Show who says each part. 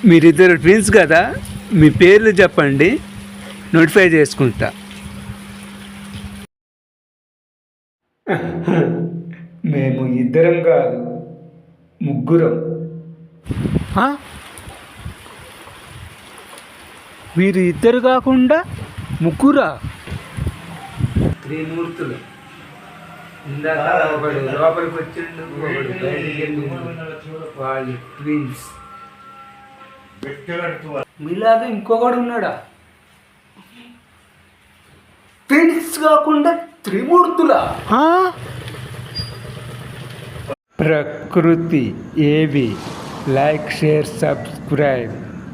Speaker 1: మీరిద్దరు ట్విన్స్ కదా, మీ పేర్లు చెప్పండి, నోటిఫై చేసుకుంటా. మేము ఇద్దరం కాదు, ముగ్గురం. మీరు ఇద్దరు కాకుండా ముగ్గురా? త్రిమూర్తులు. ఇందాక ఒకడు లోపలికి వచ్చిండు, ఒకడు బయటికి వెళ్ళిండు. వాళ్ళు ట్విన్స్. మీలాగా ఇంకొకడు ఉన్నాడా? ట్విన్స్ కాకుండా త్రిమూర్తులా? ప్రకృతి ఏవి. Like, share, subscribe.